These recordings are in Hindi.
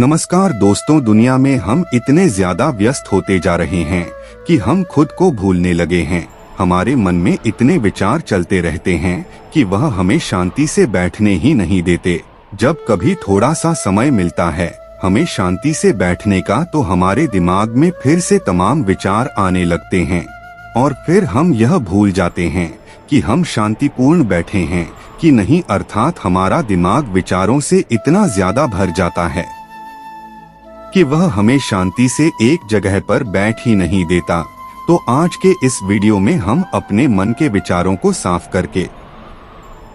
नमस्कार दोस्तों, दुनिया में हम इतने ज्यादा व्यस्त होते जा रहे हैं कि हम खुद को भूलने लगे हैं। हमारे मन में इतने विचार चलते रहते हैं कि वह हमें शांति से बैठने ही नहीं देते। जब कभी थोड़ा सा समय मिलता है हमें शांति से बैठने का, तो हमारे दिमाग में फिर से तमाम विचार आने लगते हैं और फिर हम यह भूल जाते हैं कि हम शांतिपूर्ण बैठे हैं कि नहीं, अर्थात हमारा दिमाग विचारों से इतना ज्यादा भर जाता है कि वह हमें शांति से एक जगह पर बैठ ही नहीं देता। तो आज के इस वीडियो में हम अपने मन के विचारों को साफ करके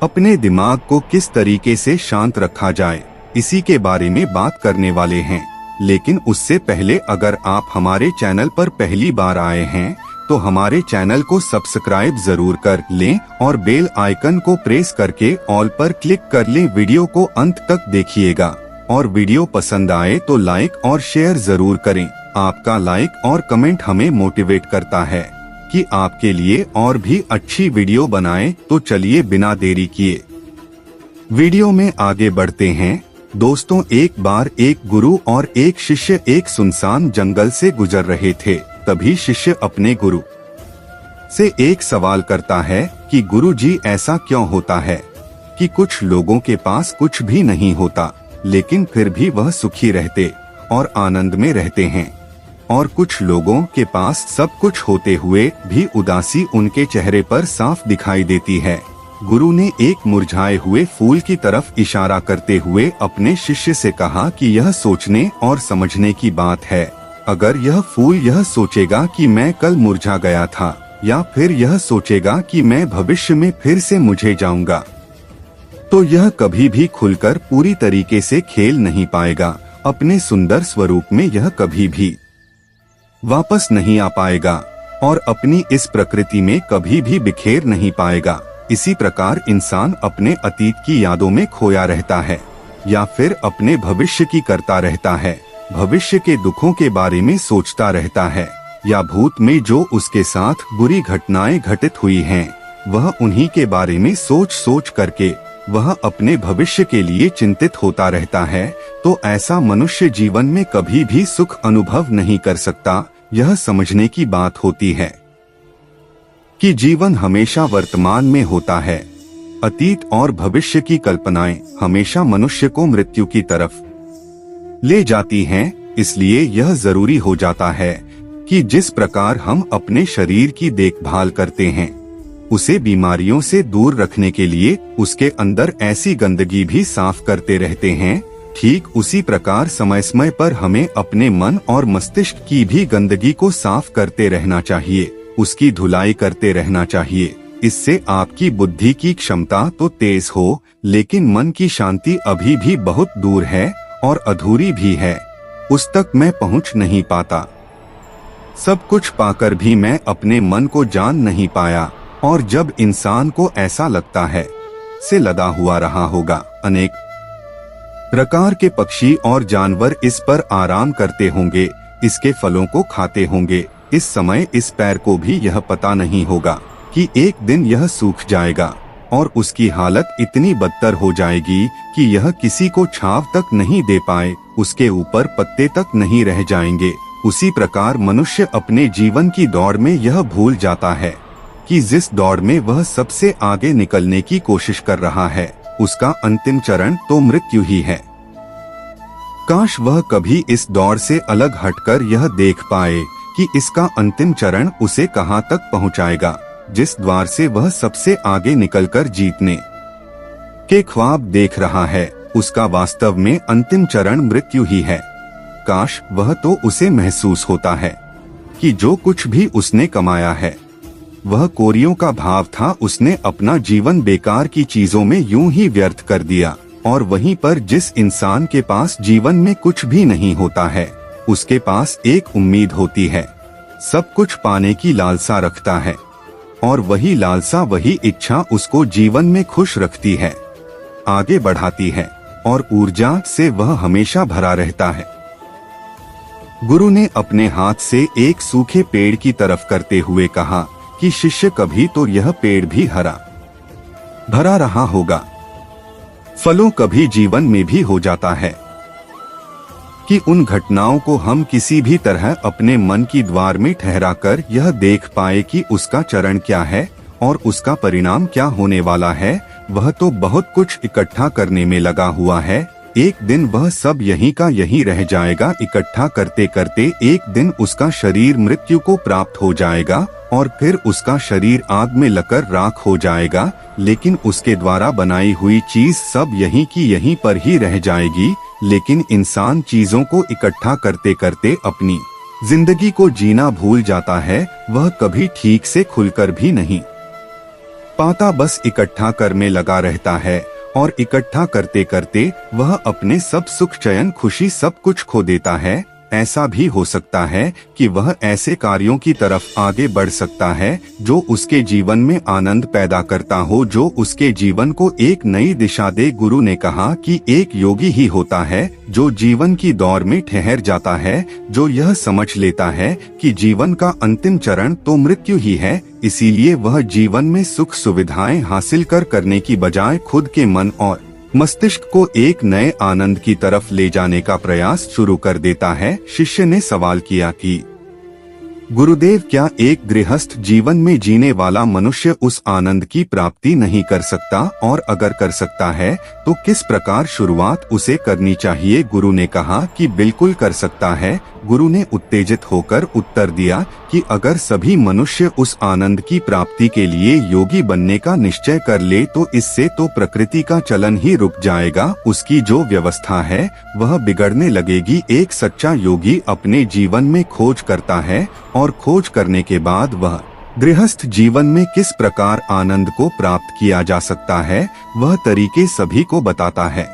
अपने दिमाग को किस तरीके से शांत रखा जाए, इसी के बारे में बात करने वाले हैं। लेकिन उससे पहले अगर आप हमारे चैनल पर पहली बार आए हैं तो हमारे चैनल को सब्सक्राइब जरूर कर लें और बेल आइकन को प्रेस करके ऑल पर क्लिक कर लें। वीडियो को अंत तक देखिएगा और वीडियो पसंद आए तो लाइक और शेयर जरूर करें। आपका लाइक और कमेंट हमें मोटिवेट करता है कि आपके लिए और भी अच्छी वीडियो बनाएं। तो चलिए बिना देरी किए वीडियो में आगे बढ़ते हैं। दोस्तों, एक बार एक गुरु और एक शिष्य एक सुनसान जंगल से गुजर रहे थे। तभी शिष्य अपने गुरु से एक सवाल करता है कि गुरु जी, ऐसा क्यों होता है कि कुछ लोगों के पास कुछ भी नहीं होता लेकिन फिर भी वह सुखी रहते और आनंद में रहते हैं, और कुछ लोगों के पास सब कुछ होते हुए भी उदासी उनके चेहरे पर साफ दिखाई देती है। गुरु ने एक मुरझाए हुए फूल की तरफ इशारा करते हुए अपने शिष्य से कहा कि यह सोचने और समझने की बात है। अगर यह फूल यह सोचेगा कि मैं कल मुरझा गया था, या फिर यह सोचेगा कि मैं भविष्य में फिर से मुझे जाऊंगा, तो यह कभी भी खुलकर पूरी तरीके से खेल नहीं पाएगा। अपने सुंदर स्वरूप में यह कभी भी वापस नहीं आ पाएगा और अपनी इस प्रकृति में कभी भी बिखेर नहीं पाएगा। इसी प्रकार इंसान अपने अतीत की यादों में खोया रहता है या फिर अपने भविष्य की करता रहता है, भविष्य के दुखों के बारे में सोचता रहता है, या भूत में जो उसके साथ बुरी घटनाएं घटित हुई हैं, वह उन्हीं के बारे में सोच सोच करके वह अपने भविष्य के लिए चिंतित होता रहता है। तो ऐसा मनुष्य जीवन में कभी भी सुख अनुभव नहीं कर सकता। यह समझने की बात होती है कि जीवन हमेशा वर्तमान में होता है। अतीत और भविष्य की कल्पनाएं हमेशा मनुष्य को मृत्यु की तरफ ले जाती हैं। इसलिए यह जरूरी हो जाता है कि जिस प्रकार हम अपने शरीर की देखभाल करते हैं, उसे बीमारियों से दूर रखने के लिए उसके अंदर ऐसी गंदगी भी साफ करते रहते हैं, ठीक उसी प्रकार समय समय पर हमें अपने मन और मस्तिष्क की भी गंदगी को साफ करते रहना चाहिए, उसकी धुलाई करते रहना चाहिए। इससे आपकी बुद्धि की क्षमता तो तेज हो, लेकिन मन की शांति अभी भी बहुत दूर है और अधूरी भी है, उस तक मैं पहुंच नहीं पाता। सब कुछ पाकर भी मैं अपने मन को जान नहीं पाया। और जब इंसान को ऐसा लगता है से लदा हुआ रहा होगा, अनेक प्रकार के पक्षी और जानवर इस पर आराम करते होंगे, इसके फलों को खाते होंगे, इस समय इस पैर को भी यह पता नहीं होगा कि एक दिन यह सूख जाएगा और उसकी हालत इतनी बदतर हो जाएगी कि यह किसी को छांव तक नहीं दे पाए, उसके ऊपर पत्ते तक नहीं रह जाएंगे। उसी प्रकार मनुष्य अपने जीवन की दौड़ में यह भूल जाता है कि जिस दौड़ में वह सबसे आगे निकलने की कोशिश कर रहा है, उसका अंतिम चरण तो मृत्यु ही है। काश वह कभी इस दौड़ से अलग हटकर यह देख पाए कि इसका अंतिम चरण उसे कहां तक पहुंचाएगा। जिस द्वार से वह सबसे आगे निकलकर जीतने के ख्वाब देख रहा है, उसका वास्तव में अंतिम चरण मृत्यु ही है। काश वह तो उसे महसूस होता है कि जो कुछ भी उसने कमाया है वह कोरियों का भाव था। उसने अपना जीवन बेकार की चीजों में यूं ही व्यर्थ कर दिया। और वहीं पर जिस इंसान के पास जीवन में कुछ भी नहीं होता है, उसके पास एक उम्मीद होती है, सब कुछ पाने की लालसा रखता है, और वही लालसा वही इच्छा उसको जीवन में खुश रखती है, आगे बढ़ाती है और ऊर्जा से वह हमेशा भरा रहता है। गुरु ने अपने हाथ से एक सूखे पेड़ की तरफ करते हुए कहा कि शिष्य, कभी तो यह पेड़ भी हरा भरा रहा होगा, फलों कभी जीवन में भी हो जाता है। कि उन घटनाओं को हम किसी भी तरह अपने मन की द्वार में ठहरा कर यह देख पाए कि उसका चरण क्या है और उसका परिणाम क्या होने वाला है। वह तो बहुत कुछ इकट्ठा करने में लगा हुआ है, एक दिन वह सब यहीं का यहीं रह जाएगा। इकट्ठा करते करते एक दिन उसका शरीर मृत्यु को प्राप्त हो जाएगा और फिर उसका शरीर आग में लगकर राख हो जाएगा, लेकिन उसके द्वारा बनाई हुई चीज सब यहीं की यहीं पर ही रह जाएगी। लेकिन इंसान चीजों को इकट्ठा करते करते अपनी जिंदगी को जीना भूल जाता है। वह कभी ठीक से खुलकर भी नहीं पाता, बस इकट्ठा कर में लगा रहता है और इकट्ठा करते करते वह अपने सब सुख चयन खुशी सब कुछ खो देता है। ऐसा भी हो सकता है कि वह ऐसे कार्यों की तरफ आगे बढ़ सकता है जो उसके जीवन में आनंद पैदा करता हो, जो उसके जीवन को एक नई दिशा दे। गुरु ने कहा कि एक योगी ही होता है जो जीवन की दौड़ में ठहर जाता है, जो यह समझ लेता है कि जीवन का अंतिम चरण तो मृत्यु ही है। इसीलिए वह जीवन में सुख सुविधाएं हासिल करने की बजाय खुद के मन और मस्तिष्क को एक नए आनंद की तरफ ले जाने का प्रयास शुरू कर देता है। शिष्य ने सवाल किया कि गुरुदेव, क्या एक गृहस्थ जीवन में जीने वाला मनुष्य उस आनंद की प्राप्ति नहीं कर सकता, और अगर कर सकता है तो किस प्रकार शुरुआत उसे करनी चाहिए? गुरु ने कहा कि बिल्कुल कर सकता है। गुरु ने उत्तेजित होकर उत्तर दिया कि अगर सभी मनुष्य उस आनंद की प्राप्ति के लिए योगी बनने का निश्चय कर ले तो इससे तो प्रकृति का चलन ही रुक जाएगा, उसकी जो व्यवस्था है वह बिगड़ने लगेगी। एक सच्चा योगी अपने जीवन में खोज करता है और खोज करने के बाद वह गृहस्थ जीवन में किस प्रकार आनंद को प्राप्त किया जा सकता है वह तरीके सभी को बताता है,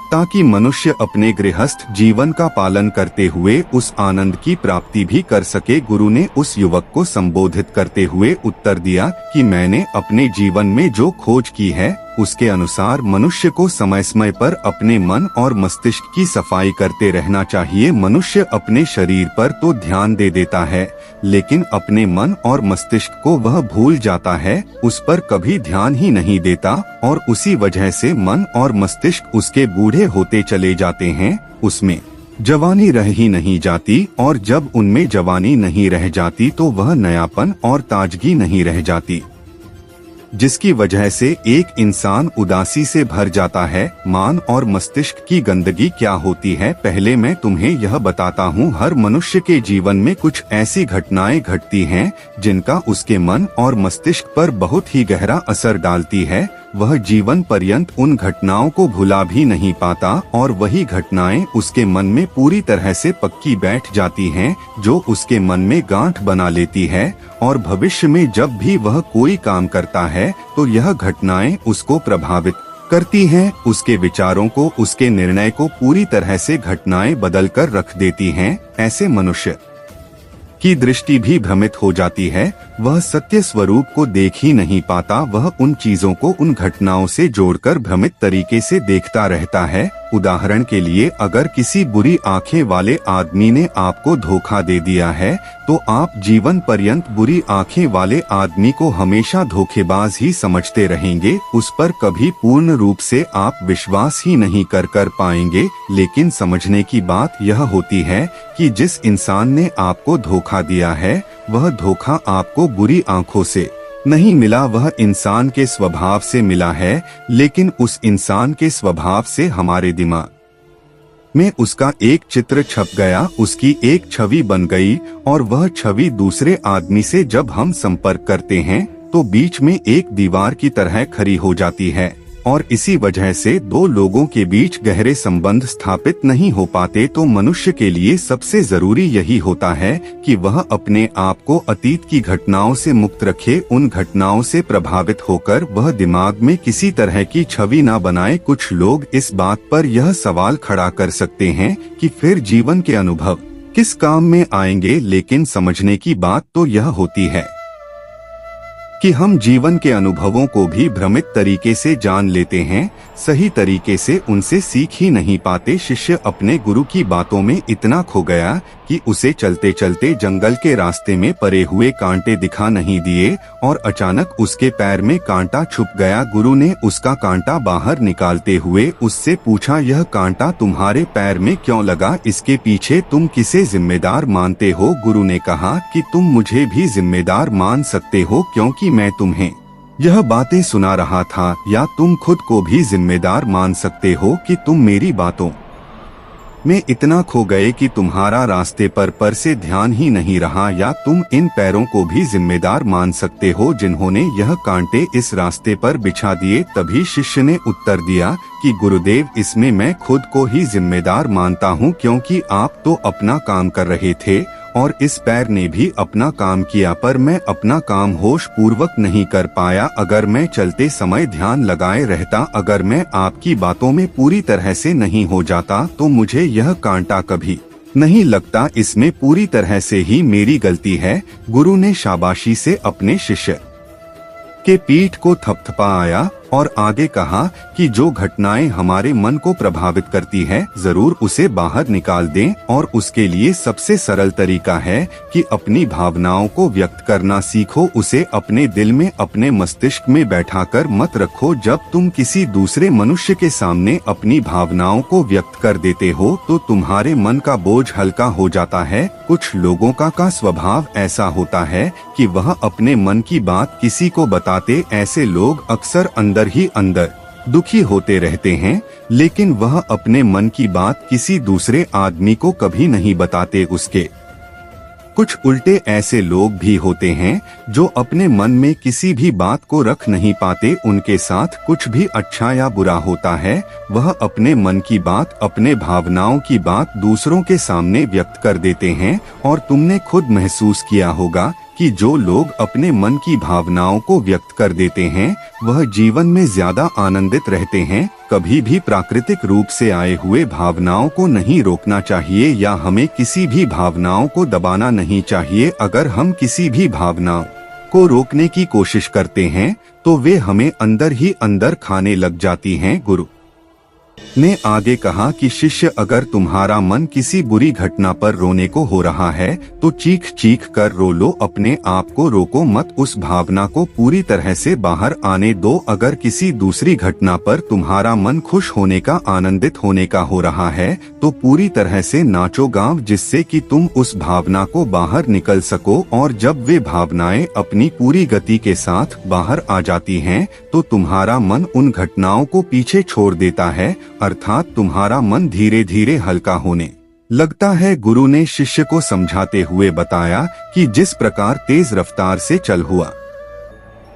ताकि मनुष्य अपने गृहस्थ जीवन का पालन करते हुए उस आनंद की प्राप्ति भी कर सके। गुरु ने उस युवक को संबोधित करते हुए उत्तर दिया कि मैंने अपने जीवन में जो खोज की है उसके अनुसार मनुष्य को समय समय पर अपने मन और मस्तिष्क की सफाई करते रहना चाहिए। मनुष्य अपने शरीर पर तो ध्यान दे देता है, लेकिन अपने मन और मस्तिष्क को वह भूल जाता है, उस पर कभी ध्यान ही नहीं देता, और उसी वजह से मन और मस्तिष्क उसके बूढ़े होते चले जाते हैं, उसमें जवानी रह ही नहीं जाती, और जब उनमें जवानी नहीं रह जाती तो वह नयापन और ताजगी नहीं रह जाती, जिसकी वजह से एक इंसान उदासी से भर जाता है। मान और मस्तिष्क की गंदगी क्या होती है, पहले मैं तुम्हें यह बताता हूँ। हर मनुष्य के जीवन में कुछ ऐसी घटनाएं घटती हैं जिनका उसके मन और मस्तिष्क पर बहुत ही गहरा असर डालती है। वह जीवन पर्यंत उन घटनाओं को भुला भी नहीं पाता, और वही घटनाएं उसके मन में पूरी तरह से पक्की बैठ जाती हैं, जो उसके मन में गांठ बना लेती है, और भविष्य में जब भी वह कोई काम करता है तो यह घटनाएं उसको प्रभावित करती हैं, उसके विचारों को, उसके निर्णय को पूरी तरह से घटनाएं बदल कर रख देती हैं। ऐसे मनुष्य की दृष्टि भी भ्रमित हो जाती है, वह सत्य स्वरूप को देख ही नहीं पाता, वह उन चीजों को उन घटनाओं से जोड़कर भ्रमित तरीके से देखता रहता है। उदाहरण के लिए, अगर किसी बुरी आंखें वाले आदमी ने आपको धोखा दे दिया है तो आप जीवन पर्यंत बुरी आंखें वाले आदमी को हमेशा धोखेबाज ही समझते रहेंगे, उस पर कभी पूर्ण रूप से आप विश्वास ही नहीं कर पाएंगे। लेकिन समझने की बात यह होती है कि जिस इंसान ने आपको धोखा दिया है वह धोखा आपको बुरी आंखों से नहीं मिला, वह इंसान के स्वभाव से मिला है, लेकिन उस इंसान के स्वभाव से हमारे दिमाग में उसका एक चित्र छप गया, उसकी एक छवि बन गई, और वह छवि दूसरे आदमी से जब हम संपर्क करते हैं तो बीच में एक दीवार की तरह खड़ी हो जाती है, और इसी वजह से दो लोगों के बीच गहरे संबंध स्थापित नहीं हो पाते। तो मनुष्य के लिए सबसे जरूरी यही होता है कि वह अपने आप को अतीत की घटनाओं से मुक्त रखे, उन घटनाओं से प्रभावित होकर वह दिमाग में किसी तरह की छवि ना बनाए। कुछ लोग इस बात पर यह सवाल खड़ा कर सकते हैं कि फिर जीवन के अनुभव किस काम में आएंगे, लेकिन समझने की बात तो यह होती है कि हम जीवन के अनुभवों को भी भ्रमित तरीके से जान लेते हैं, सही तरीके से उनसे सीख ही नहीं पाते। शिष्य अपने गुरु की बातों में इतना खो गया कि उसे चलते चलते जंगल के रास्ते में पड़े हुए कांटे दिखा नहीं दिए और अचानक उसके पैर में कांटा छुप गया। गुरु ने उसका कांटा बाहर निकालते हुए उससे पूछा, यह कांटा तुम्हारे पैर में क्यों लगा? इसके पीछे तुम किसे जिम्मेदार मानते हो? गुरु ने कहा कि तुम मुझे भी जिम्मेदार मान सकते हो, क्योंकि मैं तुम्हें यह बातें सुना रहा था, या तुम खुद को भी जिम्मेदार मान सकते हो कि तुम मेरी बातों में इतना खो गए कि तुम्हारा रास्ते पर से ध्यान ही नहीं रहा, या तुम इन पैरों को भी जिम्मेदार मान सकते हो जिन्होंने यह कांटे इस रास्ते पर बिछा दिए। तभी शिष्य ने उत्तर दिया कि गुरुदेव, इसमें मैं खुद को ही जिम्मेदार मानता हूँ, क्योंकि आप तो अपना काम कर रहे थे और इस पैर ने भी अपना काम किया, पर मैं अपना काम होश पूर्वक नहीं कर पाया। अगर मैं चलते समय ध्यान लगाए रहता, अगर मैं आपकी बातों में पूरी तरह से नहीं हो जाता, तो मुझे यह कांटा कभी नहीं लगता। इसमें पूरी तरह से ही मेरी गलती है। गुरु ने शाबाशी से अपने शिष्य के पीठ को थपथपाया और आगे कहा कि जो घटनाएं हमारे मन को प्रभावित करती है, जरूर उसे बाहर निकाल दें, और उसके लिए सबसे सरल तरीका है कि अपनी भावनाओं को व्यक्त करना सीखो। उसे अपने दिल में, अपने मस्तिष्क में बैठाकर मत रखो। जब तुम किसी दूसरे मनुष्य के सामने अपनी भावनाओं को व्यक्त कर देते हो तो तुम्हारे मन का बोझ हल्का हो जाता है। कुछ लोगों का स्वभाव ऐसा होता है कि वह अपने मन की बात किसी को बताते, ऐसे लोग अक्सर अंदर ही अंदर दुखी होते रहते हैं, लेकिन वह अपने मन की बात किसी दूसरे आदमी को कभी नहीं बताते। उसके कुछ उल्टे ऐसे लोग भी होते हैं जो अपने मन में किसी भी बात को रख नहीं पाते। उनके साथ कुछ भी अच्छा या बुरा होता है, वह अपने मन की बात, अपने भावनाओं की बात दूसरों के सामने व्यक्त कर देते हैं। और तुमने खुद महसूस किया होगा कि जो लोग अपने मन की भावनाओं को व्यक्त कर देते हैं, वह जीवन में ज्यादा आनंदित रहते हैं। कभी भी प्राकृतिक रूप से आए हुए भावनाओं को नहीं रोकना चाहिए, या हमें किसी भी भावनाओं को दबाना नहीं चाहिए। अगर हम किसी भी भावना को रोकने की कोशिश करते हैं तो वे हमें अंदर ही अंदर खाने लग जाती हैं। गुरु ने आगे कहा कि शिष्य, अगर तुम्हारा मन किसी बुरी घटना पर रोने को हो रहा है तो चीख चीख कर रो लो, अपने आप को रोको मत, उस भावना को पूरी तरह से बाहर आने दो। अगर किसी दूसरी घटना पर तुम्हारा मन खुश होने का, आनंदित होने का हो रहा है तो पूरी तरह से नाचो गाओ, जिससे कि तुम उस भावना को बाहर निकल सको। और जब वे भावनाएं अपनी पूरी गति के साथ बाहर आ जाती हैं तो तुम्हारा मन उन घटनाओं को पीछे छोड़ देता है, अर्थात तुम्हारा मन धीरे धीरे हल्का होने लगता है। गुरु ने शिष्य को समझाते हुए बताया कि जिस प्रकार तेज रफ्तार से चल हुआ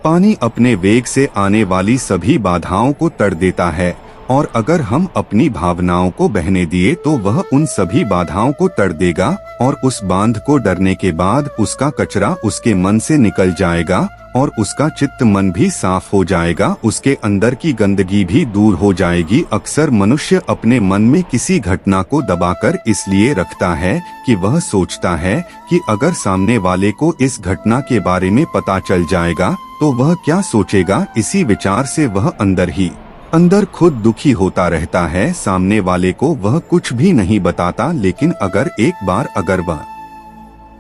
पानी अपने वेग से आने वाली सभी बाधाओं को तड़ देता है, और अगर हम अपनी भावनाओं को बहने दिए तो वह उन सभी बाधाओं को तड़ देगा, और उस बांध को डरने के बाद उसका कचरा उसके मन से निकल जाएगा और उसका चित्त मन भी साफ हो जाएगा, उसके अंदर की गंदगी भी दूर हो जाएगी। अक्सर मनुष्य अपने मन में किसी घटना को दबाकर इसलिए रखता है कि वह सोचता है कि अगर सामने वाले को इस घटना के बारे में पता चल जाएगा तो वह क्या सोचेगा। इसी विचार से वह अंदर ही अंदर खुद दुखी होता रहता है। सामने वाले को वह कुछ भी नहीं बताता, लेकिन अगर एक बार अगर वह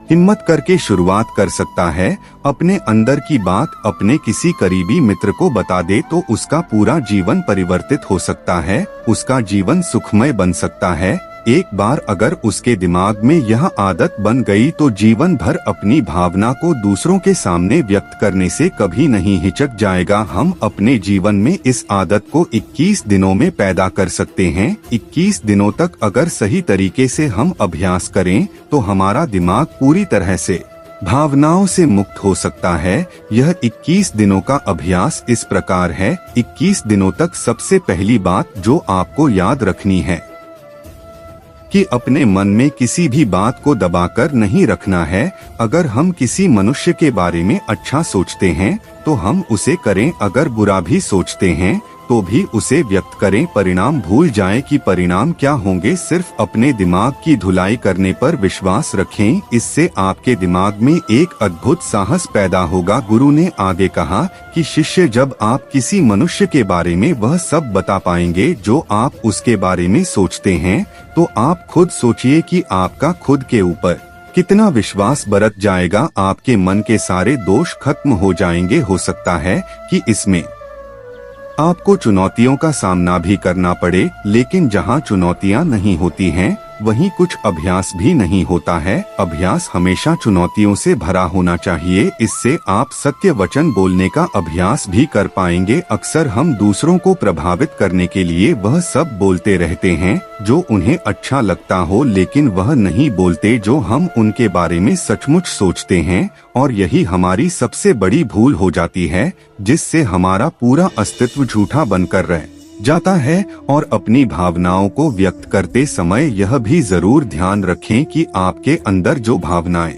हिम्मत करके शुरुआत कर सकता है, अपने अंदर की बात अपने किसी करीबी मित्र को बता दे, तो उसका पूरा जीवन परिवर्तित हो सकता है, उसका जीवन सुखमय बन सकता है। एक बार अगर उसके दिमाग में यह आदत बन गई तो जीवन भर अपनी भावना को दूसरों के सामने व्यक्त करने से कभी नहीं हिचक जाएगा। हम अपने जीवन में इस आदत को 21 दिनों में पैदा कर सकते हैं। 21 दिनों तक अगर सही तरीके से हम अभ्यास करें तो हमारा दिमाग पूरी तरह से भावनाओं से मुक्त हो सकता है। यह 21 दिनों का अभ्यास इस प्रकार है। 21 दिनों तक सबसे पहली बात जो आपको याद रखनी है कि अपने मन में किसी भी बात को दबाकर नहीं रखना है। अगर हम किसी मनुष्य के बारे में अच्छा सोचते हैं तो हम उसे करें, अगर बुरा भी सोचते हैं तो भी उसे व्यक्त करें। परिणाम भूल जाएं कि परिणाम क्या होंगे, सिर्फ अपने दिमाग की धुलाई करने पर विश्वास रखें। इससे आपके दिमाग में एक अद्भुत साहस पैदा होगा। गुरु ने आगे कहा कि शिष्य, जब आप किसी मनुष्य के बारे में वह सब बता पाएंगे जो आप उसके बारे में सोचते हैं, तो आप खुद सोचिए कि आपका खुद के ऊपर कितना विश्वास बरत जाएगा। आपके मन के सारे दोष खत्म हो जाएंगे। हो सकता है कि इसमें आपको चुनौतियों का सामना भी करना पड़े, लेकिन जहां चुनौतियां नहीं होती हैं, वहीं कुछ अभ्यास भी नहीं होता है। अभ्यास हमेशा चुनौतियों से भरा होना चाहिए। इससे आप सत्य वचन बोलने का अभ्यास भी कर पाएंगे। अक्सर हम दूसरों को प्रभावित करने के लिए वह सब बोलते रहते हैं जो उन्हें अच्छा लगता हो, लेकिन वह नहीं बोलते जो हम उनके बारे में सचमुच सोचते हैं। और यही हमारी सबसे बड़ी भूल हो जाती है, जिससे हमारा पूरा अस्तित्व झूठा बनकर रह जाता है। और अपनी भावनाओं को व्यक्त करते समय यह भी जरूर ध्यान रखें कि आपके अंदर जो भावनाएं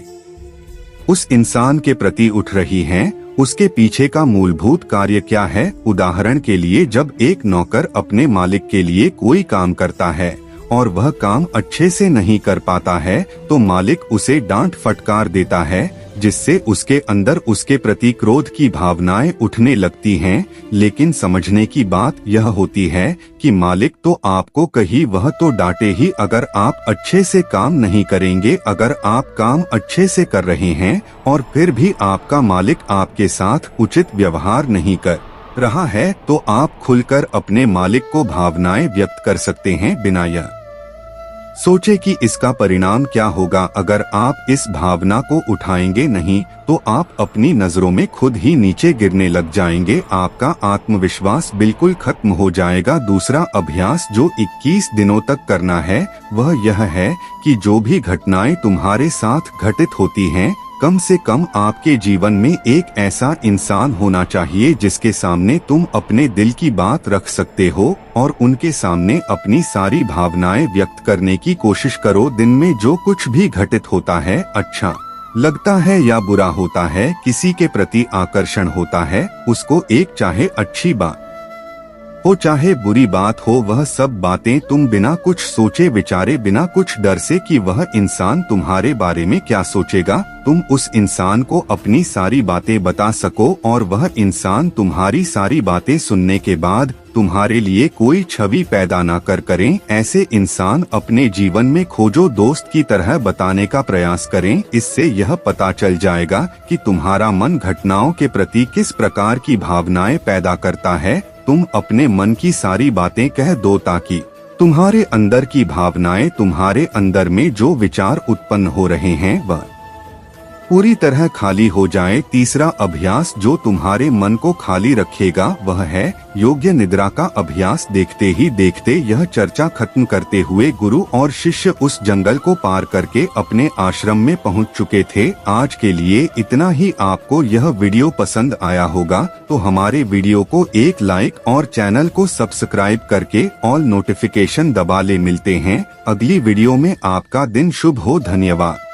उस इंसान के प्रति उठ रही हैं, उसके पीछे का मूलभूत कार्य क्या है। उदाहरण के लिए, जब एक नौकर अपने मालिक के लिए कोई काम करता है और वह काम अच्छे से नहीं कर पाता है, तो मालिक उसे डांट फटकार देता है, जिससे उसके अंदर उसके प्रति क्रोध की भावनाएं उठने लगती हैं। लेकिन समझने की बात यह होती है कि मालिक तो आपको कहीं वह तो डांटे ही अगर आप अच्छे से काम नहीं करेंगे। अगर आप काम अच्छे से कर रहे हैं और फिर भी आपका मालिक आपके साथ उचित व्यवहार नहीं कर रहा है, तो आप खुलकर अपने मालिक को भावनाएं व्यक्त कर सकते हैं, बिना यह सोचे कि इसका परिणाम क्या होगा। अगर आप इस भावना को उठाएंगे नहीं, तो आप अपनी नजरों में खुद ही नीचे गिरने लग जाएंगे। आपका आत्मविश्वास बिल्कुल खत्म हो जाएगा। दूसरा अभ्यास जो 21 दिनों तक करना है, वह यह है कि जो भी घटनाएं तुम्हारे साथ घटित होती हैं, कम से कम आपके जीवन में एक ऐसा इंसान होना चाहिए जिसके सामने तुम अपने दिल की बात रख सकते हो और उनके सामने अपनी सारी भावनाएं व्यक्त करने की कोशिश करो। दिन में जो कुछ भी घटित होता है, अच्छा लगता है या बुरा होता है, किसी के प्रति आकर्षण होता है, उसको एक चाहे अच्छी बात हो चाहे बुरी बात हो, वह सब बातें तुम बिना कुछ सोचे विचारे, बिना कुछ डर से कि वह इंसान तुम्हारे बारे में क्या सोचेगा, तुम उस इंसान को अपनी सारी बातें बता सको और वह इंसान तुम्हारी सारी बातें सुनने के बाद तुम्हारे लिए कोई छवि पैदा ना करें। ऐसे इंसान अपने जीवन में खोजो, दोस्त की तरह बताने का प्रयास करें। इससे यह पता चल जाएगा कि तुम्हारा मन घटनाओं के प्रति किस प्रकार की भावनाएं पैदा करता है। तुम अपने मन की सारी बातें कह दो ताकि तुम्हारे अंदर की भावनाएं, तुम्हारे अंदर में जो विचार उत्पन्न हो रहे हैं, वह पूरी तरह खाली हो जाए। तीसरा अभ्यास जो तुम्हारे मन को खाली रखेगा, वह है योग्य निद्रा का अभ्यास। देखते ही देखते यह चर्चा खत्म करते हुए गुरु और शिष्य उस जंगल को पार करके अपने आश्रम में पहुंच चुके थे। आज के लिए इतना ही। आपको यह वीडियो पसंद आया होगा तो हमारे वीडियो को एक लाइक और चैनल को सब्सक्राइब करके ऑल नोटिफिकेशन दबा ले। मिलते हैं अगली वीडियो में। आपका दिन शुभ हो। धन्यवाद।